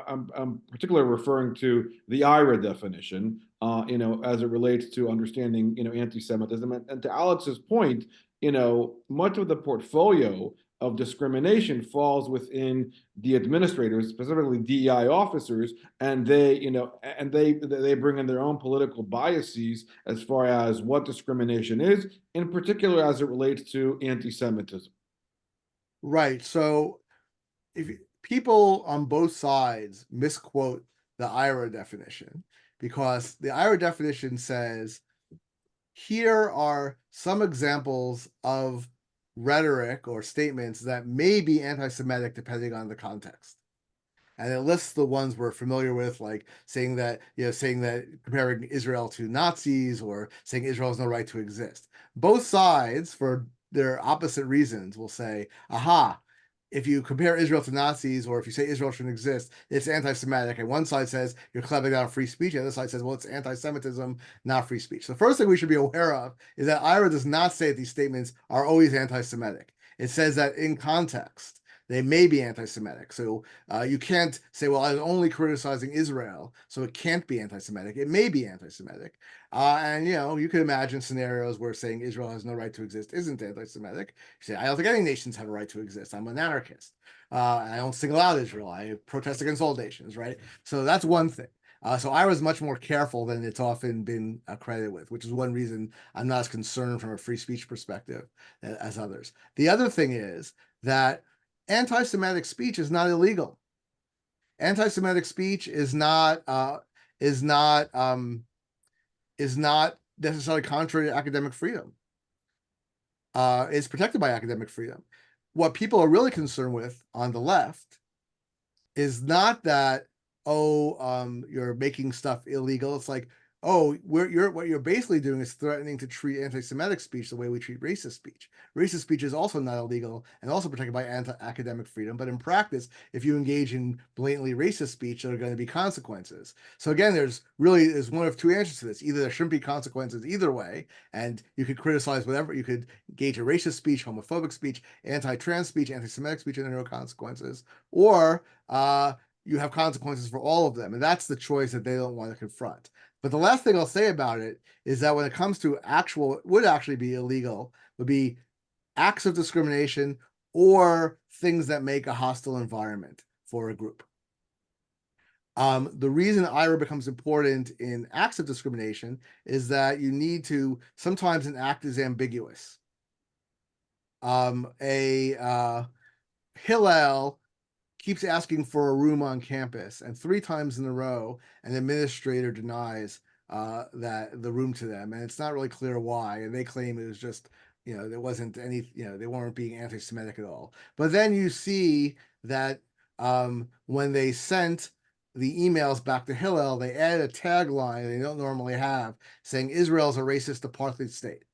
I'm particularly referring to the IRA definition, as it relates to understanding, anti-Semitism. And to Alex's point, much of the portfolio of discrimination falls within the administrators, specifically DEI officers, and they bring in their own political biases as far as what discrimination is, in particular as it relates to anti-Semitism. Right. So if people on both sides misquote the IRA definition, because the IRA definition says, here are some examples of rhetoric or statements that may be anti-Semitic depending on the context. And it lists the ones we're familiar with, like saying that comparing Israel to Nazis, or saying Israel has no right to exist. Both sides, for their opposite reasons, will say, aha, if you compare Israel to Nazis, or if you say Israel shouldn't exist, it's anti-Semitic. And one side says you're clamping down on free speech. The other side says, well, it's anti-Semitism, not free speech. So the first thing we should be aware of is that IRA does not say that these statements are always anti-Semitic. It says that in context, they may be anti-Semitic. So you can't say, well, I'm only criticizing Israel, so it can't be anti-Semitic. It may be anti-Semitic. And you can imagine scenarios where saying Israel has no right to exist isn't anti-Semitic. You say, I don't think any nations have a right to exist. I'm an anarchist. I don't single out Israel. I protest against all nations, right? So that's one thing. So I was much more careful than it's often been credited with, which is one reason I'm not as concerned from a free speech perspective as others. The other thing is that anti-Semitic speech is not illegal. Anti-Semitic speech is not necessarily contrary to academic freedom. It's protected by academic freedom. What people are really concerned with on the left is not that, you're making stuff illegal. It's like, what you're basically doing is threatening to treat anti-Semitic speech the way we treat racist speech. Racist speech is also not illegal and also protected by academic freedom. But in practice, if you engage in blatantly racist speech, there are going to be consequences. So again, there's one of two answers to this. Either there shouldn't be consequences either way, and you could criticize whatever. You could engage in racist speech, homophobic speech, anti-trans speech, anti-Semitic speech, and there are no consequences. Or you have consequences for all of them. And that's the choice that they don't want to confront. But the last thing I'll say about it is that when it comes to what would actually be illegal, would be acts of discrimination or things that make a hostile environment for a group. The reason IRA becomes important in acts of discrimination is that you need to, sometimes an act is ambiguous. Hillel keeps asking for a room on campus, and 3 times in a row, an administrator denies that the room to them, and it's not really clear why. And they claim it was just, there wasn't any, they weren't being anti-Semitic at all. But then you see that when they sent the emails back to Hillel, they added a tagline they don't normally have, saying Israel is a racist apartheid state.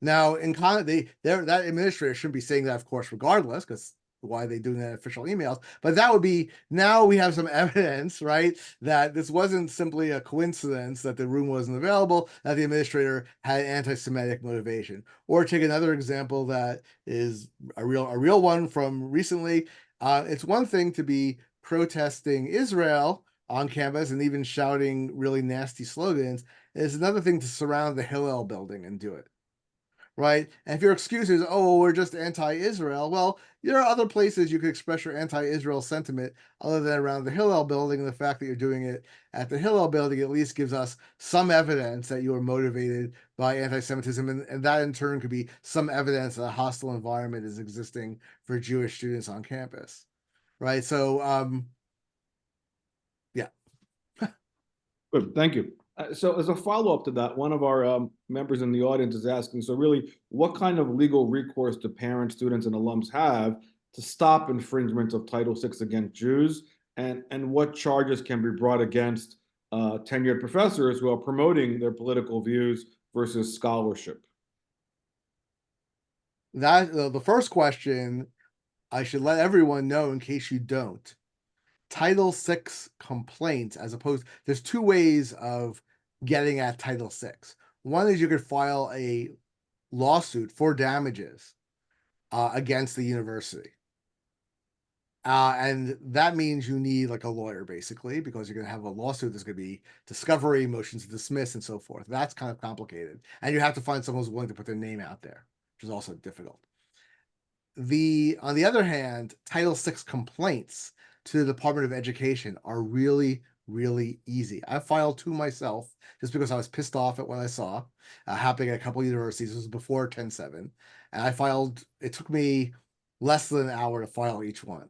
Now, that administrator shouldn't be saying that, of course, regardless, because why are they doing that in official emails? But that would be, now we have some evidence, right, that this wasn't simply a coincidence that the room wasn't available, that the administrator had anti-Semitic motivation. Or take another example that is a real one from recently. It's one thing to be protesting Israel on campus and even shouting really nasty slogans. It's another thing to surround the Hillel building and do it. Right? And if your excuse is, oh, we're just anti-Israel, well, there are other places you could express your anti-Israel sentiment other than around the Hillel building. And the fact that you're doing it at the Hillel building at least gives us some evidence that you are motivated by anti-Semitism. And that in turn could be some evidence that a hostile environment is existing for Jewish students on campus. Right? So, yeah. Good, thank you. So as a follow-up to that, one of our members in the audience is asking, so really, what kind of legal recourse do parents, students, and alums have to stop infringement of Title VI against Jews? And what charges can be brought against tenured professors who are promoting their political views versus scholarship? That the first question, I should let everyone know in case you don't. Title VI complaints, as opposed, there's two ways of getting at Title VI. One is you could file a lawsuit for damages against the university. And that means you need like a lawyer, basically, because you're going to have a lawsuit. There's going to be discovery, motions to dismiss, and so forth. That's kind of complicated. And you have to find someone who's willing to put their name out there, which is also difficult. On the other hand, Title VI complaints to the Department of Education are really, really easy. I filed two myself just because I was pissed off at what I saw happening at a couple of universities. This was before 10/7. And I filed, it took me less than an hour to file each one.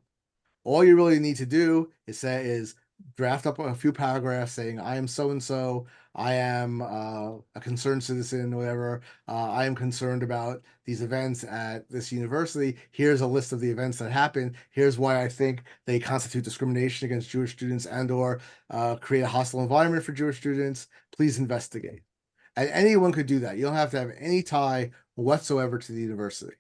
All you really need to do is draft up a few paragraphs saying, I am so-and-so, I am a concerned citizen, whatever. I am concerned about these events at this university. Here's a list of the events that happened. Here's why I think they constitute discrimination against Jewish students and or create a hostile environment for Jewish students. Please investigate. And anyone could do that. You don't have to have any tie whatsoever to the university.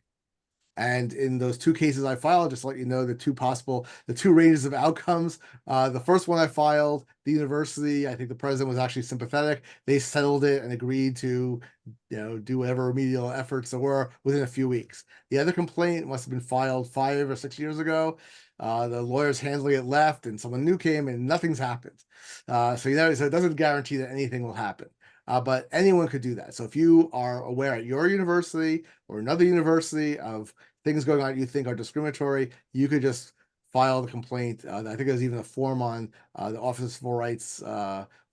And in those two cases I filed, just to let you know the two ranges of outcomes. The first one I filed, the university, I think the president was actually sympathetic. They settled it and agreed to, do whatever remedial efforts there were within a few weeks. The other complaint must have been filed 5 or 6 years ago. The lawyers handling it left, and someone new came, and nothing's happened. So it doesn't guarantee that anything will happen. But anyone could do that. So if you are aware at your university or another university of things going on you think are discriminatory, you could just file the complaint. I think there's even a form on the Office of Civil Rights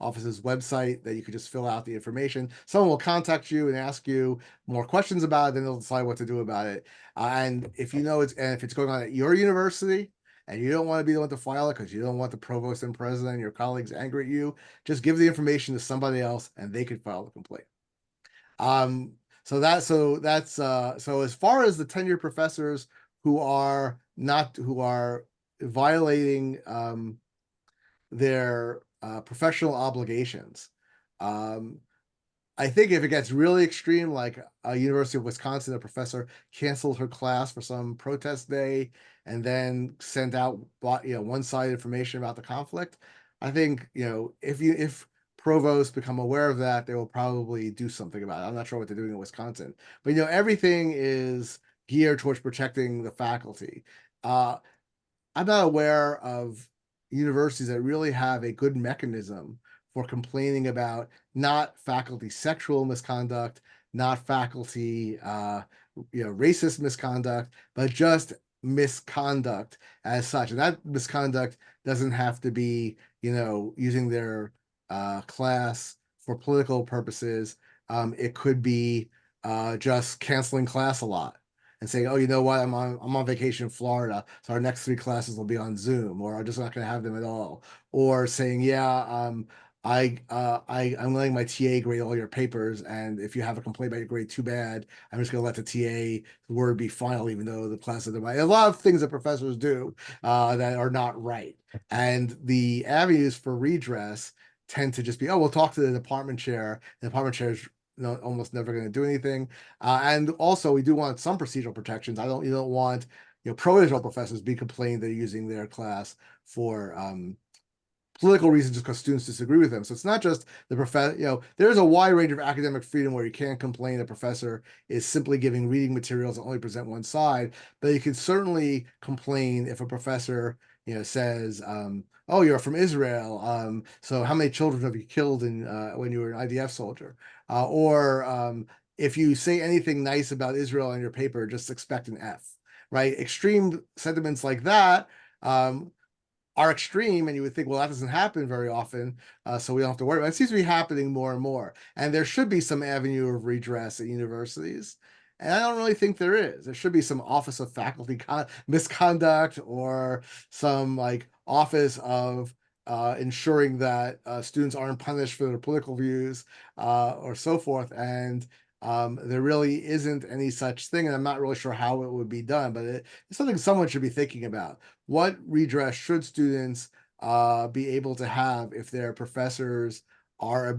office's website that you could just fill out the information. Someone will contact you and ask you more questions about it, then they'll decide what to do about it. And if you know if it's going on at your university, and you don't want to be the one to file it because you don't want the provost and president and your colleagues angry at you, just give the information to somebody else and they could file the complaint. So as far as the tenured professors who are violating their professional obligations, I think if it gets really extreme, like a University of Wisconsin, a professor canceled her class for some protest day and then sent out one-sided information about the conflict, I think if provosts become aware of that, they will probably do something about it. I'm not sure what they're doing in Wisconsin, but everything is geared towards protecting the faculty. I'm not aware of universities that really have a good mechanism for complaining about not faculty sexual misconduct, not faculty racist misconduct, but just misconduct as such. And that misconduct doesn't have to be using their class for political purposes. It could be just canceling class a lot and saying, oh, you know what, I'm on vacation in Florida, so our next 3 classes will be on Zoom, or I'm just not going to have them at all. Or saying, yeah, I'm letting my TA grade all your papers, and if you have a complaint about your grade, too bad. I'm just going to let the TA word be final, even though the class is a lot of things that professors do that are not right. And the avenues for redress tend to just be, oh, we'll talk to the department chair. The department chair is almost never going to do anything. And also, we do want some procedural protections. You don't want pro-Israel professors be complaining they're using their class for political reasons just because students disagree with them. So it's not just the professor, there's a wide range of academic freedom where you can't complain a professor is simply giving reading materials that only present one side, but you can certainly complain if a professor, says, oh, you're from Israel. So how many children have you killed when you were an IDF soldier? Or if you say anything nice about Israel in your paper, just expect an F, right? Extreme sentiments like that, are extreme, and you would think, well, that doesn't happen very often, so we don't have to worry about it. It seems to be happening more and more, and there should be some avenue of redress at universities, and I don't really think there is. There should be some office of faculty misconduct or some office of ensuring that students aren't punished for their political views or so forth, and there really isn't any such thing, and I'm not really sure how it would be done, but it's something someone should be thinking about. What redress should students be able to have if their professors are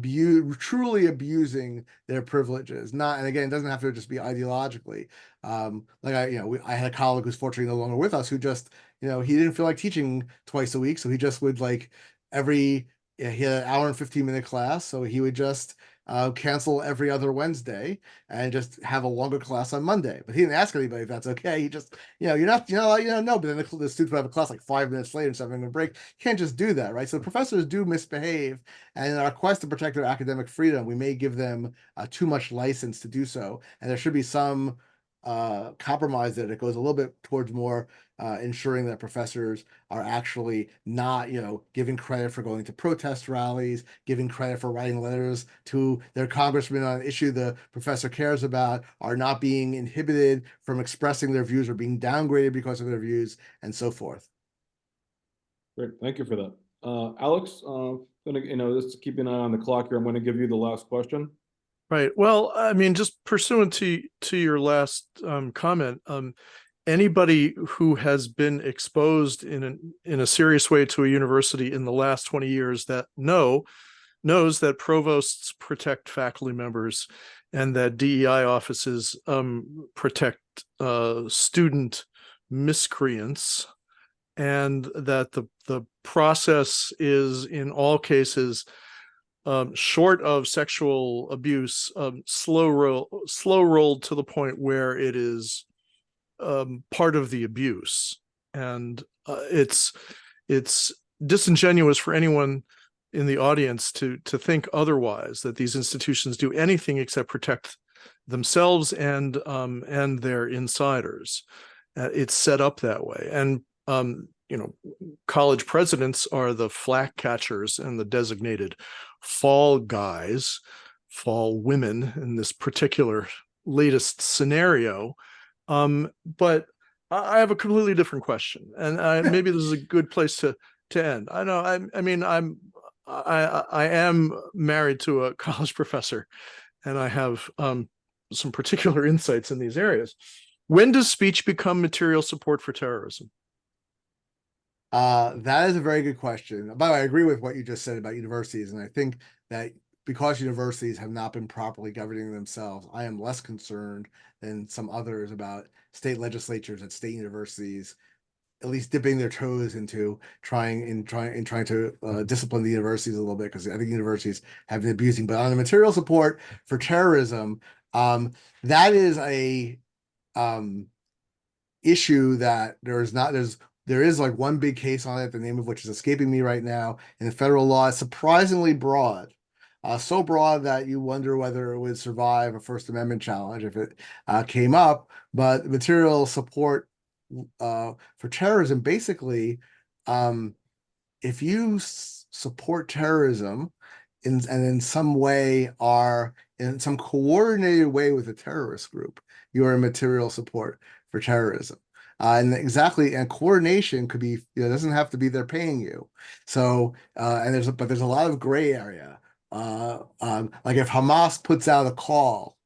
truly abusing their privileges? And again, it doesn't have to just be ideologically. I had a colleague who's fortunately no longer with us who just, he didn't feel like teaching twice a week, so he just would he had an hour and 15-minute class, so he would just cancel every other Wednesday and just have a longer class on Monday. But he didn't ask anybody if that's okay. He just, you're not, no, but then the students would have a class 5 minutes later and having a break. You can't just do that, right? So professors do misbehave, and in our quest to protect their academic freedom, we may give them too much license to do so. And there should be some compromise that it goes a little bit towards more ensuring that professors are actually not, giving credit for going to protest rallies, giving credit for writing letters to their congressman on an issue the professor cares about, are not being inhibited from expressing their views or being downgraded because of their views, and so forth. Great, thank you for that. Alex, just to keep an eye on the clock here, I'm going to give you the last question. Right. Well, I mean, just pursuant to your last comment, anybody who has been exposed in a serious way to a university in the last 20 years that knows that provosts protect faculty members and that DEI offices protect student miscreants, and that the process is in all cases, short of sexual abuse, slow rolled to the point where it is part of the abuse. And it's disingenuous for anyone in the audience to think otherwise, that these institutions do anything except protect themselves and their insiders. It's set up that way. And college presidents are the flack catchers and the designated fall guys, fall women in this particular latest scenario. But I have a completely different question, and maybe this is a good place to end. I know, I am married to a college professor, and I have some particular insights in these areas. When does speech become material support for terrorism? That is a very good question. By the way, I agree with what you just said about universities, and I think that because universities have not been properly governing themselves, I am less concerned than some others about state legislatures at state universities at least dipping their toes into trying to discipline the universities a little bit, because I think universities have been abusing. But on the material support for terrorism, that is a issue that there is one big case on it, the name of which is escaping me right now, in the federal law. It's surprisingly broad. So broad that you wonder whether it would survive a First Amendment challenge if it came up. But material support for terrorism, basically, if you support terrorism and in some way are in some coordinated way with a terrorist group, you are in material support for terrorism. And coordination could be, it doesn't have to be they're paying you. So, and there's a lot of gray area. Like if Hamas puts out a call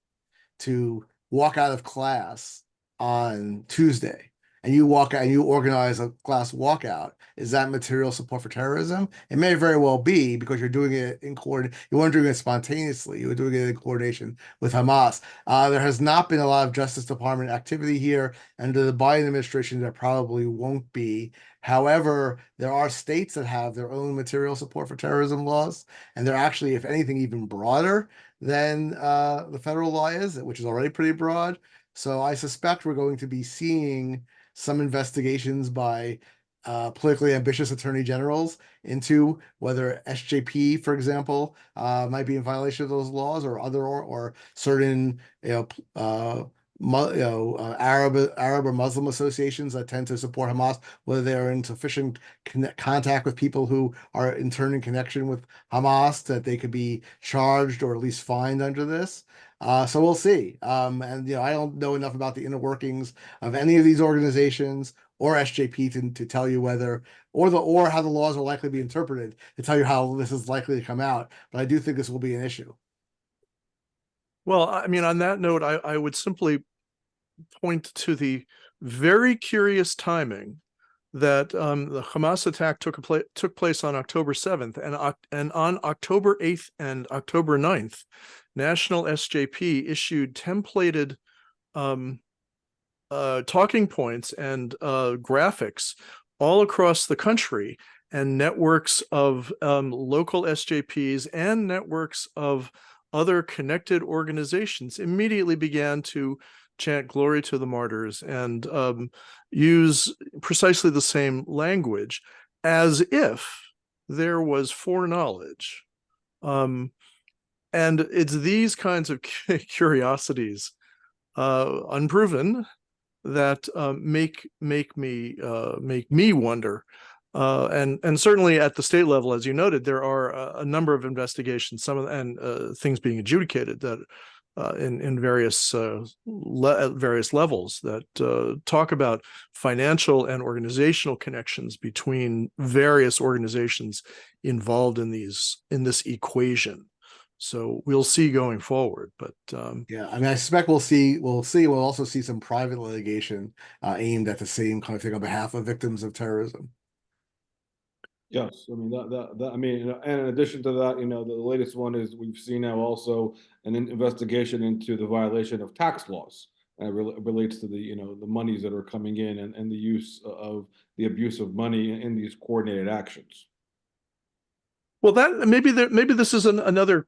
to walk out of class on Tuesday, and you walk out and you organize a class walkout, is that material support for terrorism? It may very well be, because you're doing it in coordination. You weren't doing it spontaneously. You were doing it in coordination with Hamas. There has not been a lot of Justice Department activity here. Under the Biden administration, there probably won't be. However, there are states that have their own material support for terrorism laws, and they're actually, if anything, even broader than the federal law is, which is already pretty broad. So I suspect we're going to be seeing some investigations by politically ambitious attorney generals into whether SJP, for example, might be in violation of those laws, or or certain Arab or Muslim associations that tend to support Hamas, whether they are in sufficient contact with people who are in turn in connection with Hamas, that they could be charged or at least fined under this. So we'll see. And I don't know enough about the inner workings of any of these organizations or SJP to tell you whether, or how the laws are likely to be interpreted to tell you how this is likely to come out. But I do think this will be an issue. Well, I mean, on that note, I would simply point to the very curious timing that the Hamas attack took place on October 7th, and on October 8th and October 9th, National SJP issued templated talking points and graphics all across the country, and networks of local SJPs and networks of other connected organizations immediately began to chant glory to the martyrs and use precisely the same language, as if there was foreknowledge. And it's these kinds of curiosities, unproven, that make me wonder. And certainly at the state level, as you noted, there are a number of investigations, some of and things being adjudicated that in various levels that talk about financial and organizational connections between various organizations involved in this equation. So we'll see going forward, but yeah, I mean, I suspect we'll also see some private litigation aimed at the same kind of thing on behalf of victims of terrorism. Yes, I mean that I mean, and in addition to that, the latest one is we've seen now also an investigation into the violation of tax laws, and it relates to the the monies that are coming in, and the use of the abuse of money in these coordinated actions. Well, that maybe this is another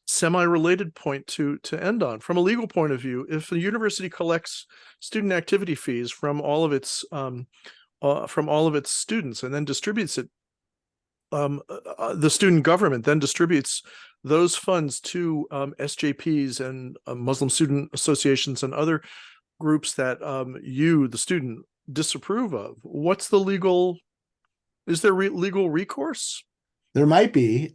semi-related point to end on. From a legal point of view, if the university collects student activity fees from all of its students and then distributes it, the student government then distributes those funds to SJPs and Muslim student associations and other groups that you, the student, disapprove of. What's the legal? Is there legal recourse? There might be.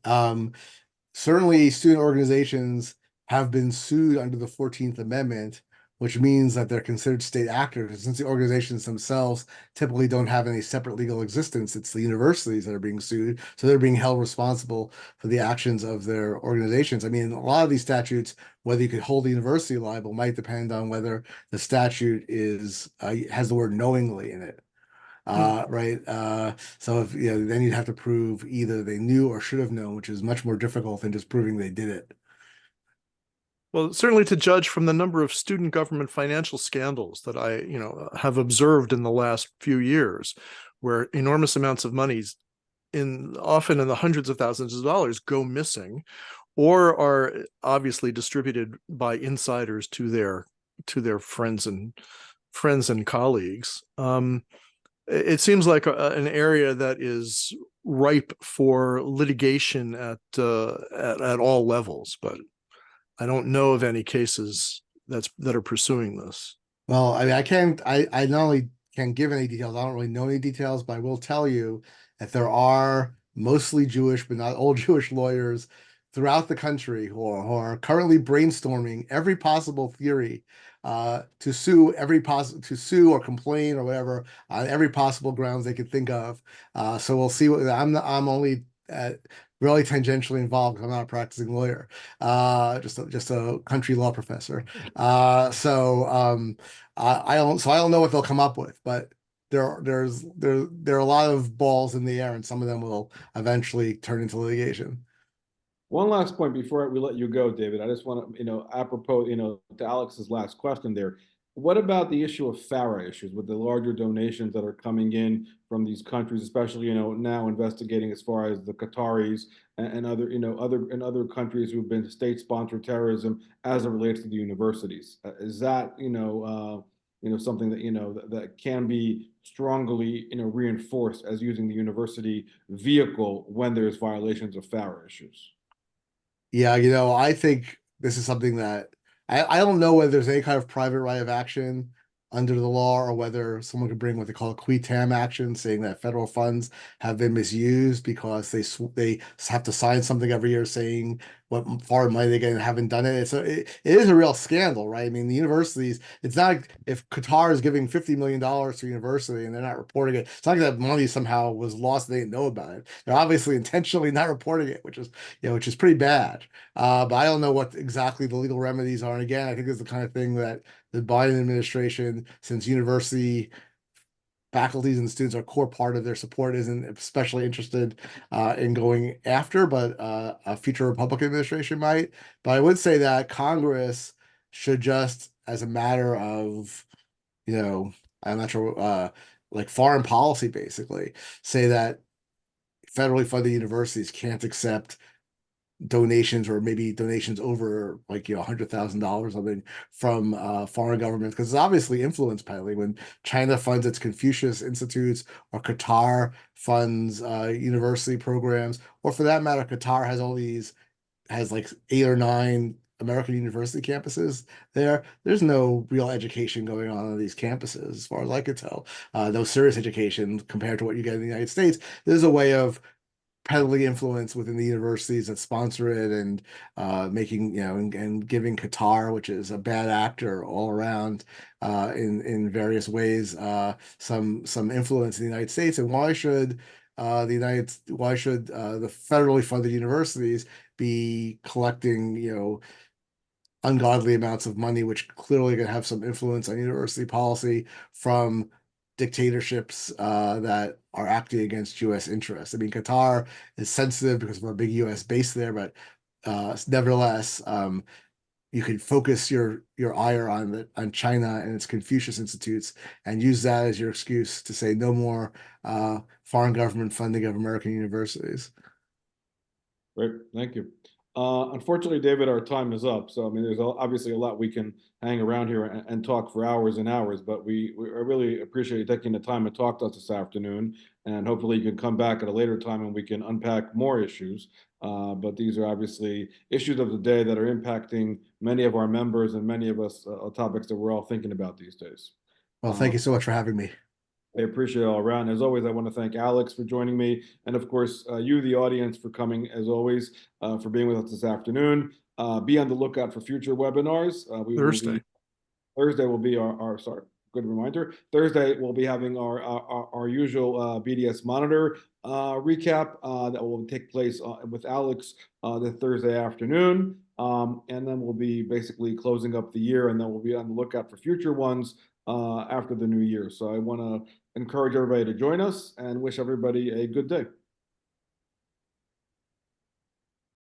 Certainly, student organizations have been sued under the 14th Amendment, which means that they're considered state actors. Since the organizations themselves typically don't have any separate legal existence, it's the universities that are being sued. So they're being held responsible for the actions of their organizations. I mean, a lot of these statutes, whether you could hold the university liable, might depend on whether the statute has the word knowingly in it. Right. So if then you'd have to prove either they knew or should have known, which is much more difficult than just proving they did it. Well, certainly to judge from the number of student government financial scandals that I, have observed in the last few years, where enormous amounts of monies, often in the hundreds of thousands of dollars, go missing, or are obviously distributed by insiders to their friends and colleagues. It seems like an area that is ripe for litigation at all levels, but I don't know of any cases that are pursuing this. Well, I mean, I not only can't give any details, I don't really know any details, but I will tell you that there are mostly Jewish, but not all Jewish lawyers throughout the country who are currently brainstorming every possible theory to sue or complain or whatever on every possible grounds they could think of. So we'll see. I'm only really tangentially involved because I'm not a practicing lawyer, just a country law professor. I don't know what they'll come up with, but there are a lot of balls in the air, and some of them will eventually turn into litigation. One last point before we let you go, David. I just want to, apropos, to Alex's last question there. What about the issue of FARA issues with the larger donations that are coming in from these countries, especially, now investigating as far as the Qataris and other countries who've been state-sponsored terrorism as it relates to the universities? Is that, something that, that can be strongly, reinforced as using the university vehicle when there's violations of FARA issues? Yeah, I think this is something that I don't know whether there's any kind of private right of action under the law or whether someone could bring what they call a qui tam action, saying that federal funds have been misused because they have to sign something every year saying what foreign money they get and haven't done it. It is a real scandal, right? I mean, the universities, it's not like if Qatar is giving $50 million to a university and they're not reporting it, it's not like that money somehow was lost, they didn't know about it. They're obviously intentionally not reporting it, which is pretty bad. But I don't know what exactly the legal remedies are. And again, I think it's the kind of thing that the Biden administration, since university faculties and students are a core part of their support, isn't especially interested in going after, but a future Republican administration might. But I would say that Congress should just, as a matter of, I'm not sure, like foreign policy, basically, say that federally funded universities can't accept donations or maybe donations over like $100,000 something from foreign governments, because it's obviously influence peddling when China funds its Confucius Institutes or Qatar funds university programs, or for that matter Qatar has like 8 or 9 American university campuses there. There's no real education going on these campuses as far as I could tell, no serious education compared to what you get in the United States. There's a way of peddling influence within the universities that sponsor it and making, and giving Qatar, which is a bad actor all around in various ways, some influence in the United States. And why should the federally funded universities be collecting, ungodly amounts of money, which clearly can have some influence on university policy from dictatorships that are acting against U.S. interests? I mean, Qatar is sensitive because of a big U.S. base there, but nevertheless, you could focus your ire on China and its Confucius Institutes and use that as your excuse to say no more foreign government funding of American universities. Great, thank you. Unfortunately, David, our time is up. So, I mean, there's obviously a lot we can hang around here and talk for hours and hours, but I really appreciate you taking the time to talk to us this afternoon. And hopefully you can come back at a later time and we can unpack more issues. But these are obviously issues of the day that are impacting many of our members and many of us, topics that we're all thinking about these days. Well, thank you so much for having me. I appreciate it all around. As always, I want to thank Alex for joining me. And of course, you, the audience, for coming, as always, for being with us this afternoon. Be on the lookout for future webinars. Thursday will be sorry, good reminder. Thursday, we'll be having our usual BDS Monitor recap that will take place with Alex the Thursday afternoon. And then we'll be basically closing up the year, and then we'll be on the lookout for future ones after the new year. So I want to encourage everybody to join us and wish everybody a good day.